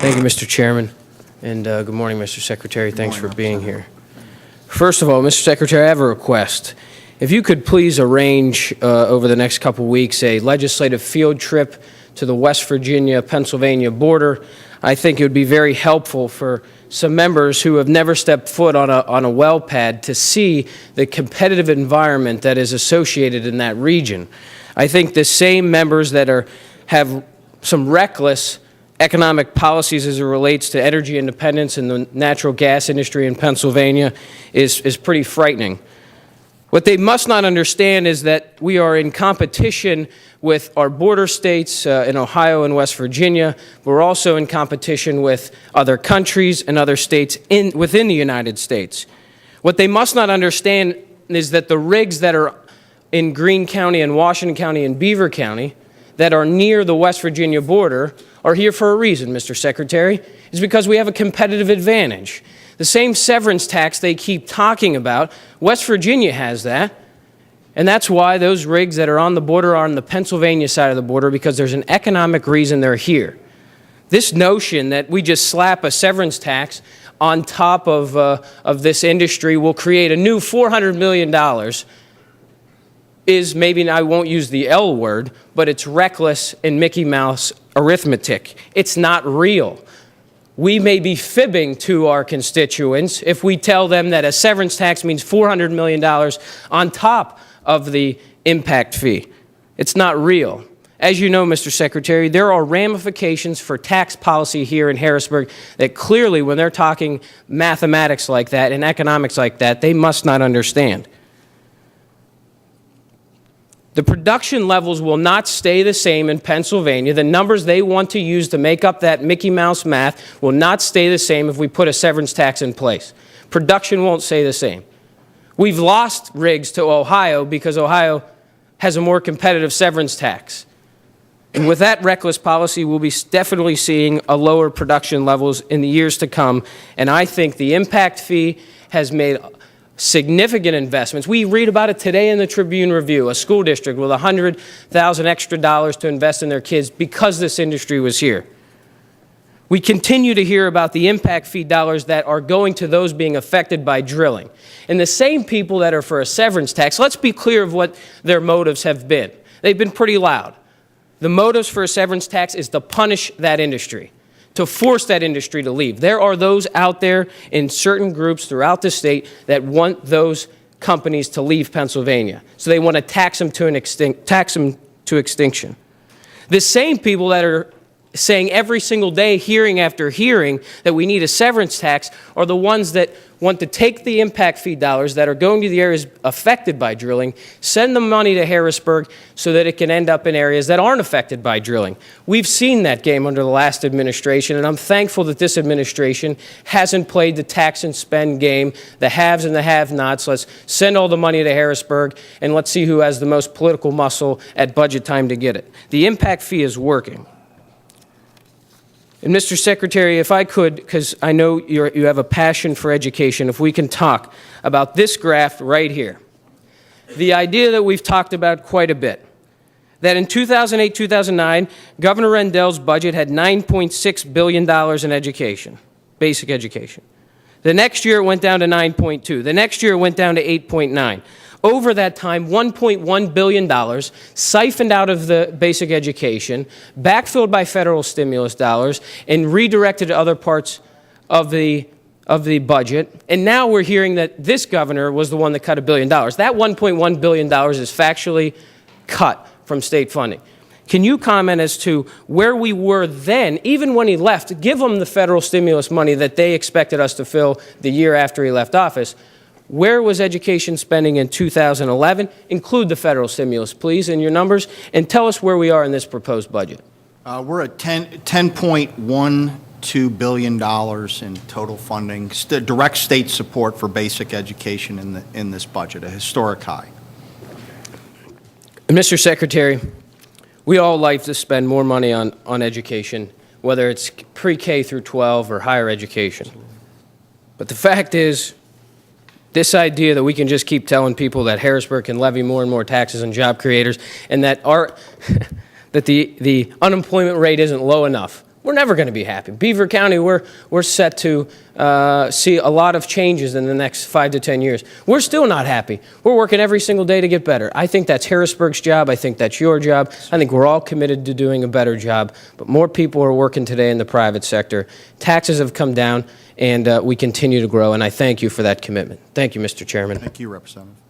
Thank you, Mr. Chairman, and good morning, Mr. Secretary. Thanks for being here. First of all, Mr. Secretary, I have a request. If you could please arrange over the next couple weeks a legislative field trip to the West Virginia-Pennsylvania border, I think it would be very helpful for some members who have never stepped foot on a well pad to see the competitive environment that is associated in that region. I think the same members that have some reckless economic policies as it relates to energy independence and the natural gas industry in Pennsylvania is pretty frightening. What they must not understand is that we are in competition with our border states in Ohio and West Virginia. We're also in competition with other countries and other states within the United States. What they must not understand is that the rigs that are in Greene County and Washington County and Beaver County that are near the West Virginia border are here for a reason, Mr. Secretary. It's because we have a competitive advantage. The same severance tax they keep talking about, West Virginia has that, and that's why those rigs that are on the border are on the Pennsylvania side of the border, because there's an economic reason they're here. This notion that we just slap a severance tax on top of this industry will create a new $400 million is, maybe I won't use the L word, but it's reckless and Mickey Mouse arithmetic. It's not real. We may be fibbing to our constituents if we tell them that a severance tax means $400 million on top of the impact fee. It's not real. As you know, Mr. Secretary, there are ramifications for tax policy here in Harrisburg that clearly, when they're talking mathematics like that and economics like that, they must not understand. The production levels will not stay the same in Pennsylvania. The numbers they want to use to make up that Mickey Mouse math will not stay the same if we put a severance tax in place. Production won't stay the same. We've lost rigs to Ohio because Ohio has a more competitive severance tax. And with that reckless policy, we'll be definitely seeing a lower production levels in the years to come. And I think the impact fee has made significant investments. We read about it today in the Tribune Review, a school district with $100,000 extra to invest in their kids because this industry was here. We continue to hear about the impact fee dollars that are going to those being affected by drilling. And the same people that are for a severance tax, let's be clear of what their motives have been. They've been pretty loud. The motives for a severance tax is to punish that industry, to force that industry to leave. There are those out there in certain groups throughout the state that want those companies to leave Pennsylvania. So they want to tax them to extinction. The same people that are saying every single day, hearing after hearing, that we need a severance tax are the ones that want to take the impact fee dollars that are going to the areas affected by drilling, send the money to Harrisburg so that it can end up in areas that aren't affected by drilling. We've seen that game under the last administration, and I'm thankful that this administration hasn't played the tax and spend game, the haves and the have-nots. Let's send all the money to Harrisburg, and let's see who has the most political muscle at budget time to get it. The impact fee is working. And Mr. Secretary, if I could, because I know you have a passion for education, if we can talk about this graph right here. The idea that we've talked about quite a bit, that in 2008-2009, Governor Rendell's budget had $9.6 billion in education, basic education. The next year it went down to 9.2. The next year it went down to 8.9. Over that time, $1.1 billion siphoned out of the basic education, backfilled by federal stimulus dollars, and redirected to other parts of the budget. And now we're hearing that this governor was the one that cut $1 billion. That $1.1 billion is factually cut from state funding. Can you comment as to where we were then, even when he left, give him the federal stimulus money that they expected us to fill the year after he left office? Where was education spending in 2011? Include the federal stimulus, please, in your numbers, and tell us where we are in this proposed budget. We're at $10.12 billion in total funding, direct state support for basic education in this budget, a historic high. Mr. Secretary, we all like to spend more money on education, whether it's pre-K through 12 or higher education. But the fact is, this idea that we can just keep telling people that Harrisburg can levy more and more taxes on job creators and that the unemployment rate isn't low enough. We're never going to be happy. Beaver County, we're set to see a lot of changes in the next 5 to 10 years. We're still not happy. We're working every single day to get better. I think that's Harrisburg's job. I think that's your job. I think we're all committed to doing a better job. But more people are working today in the private sector. Taxes have come down, and we continue to grow, and I thank you for that commitment. Thank you, Mr. Chairman. Thank you, Representative.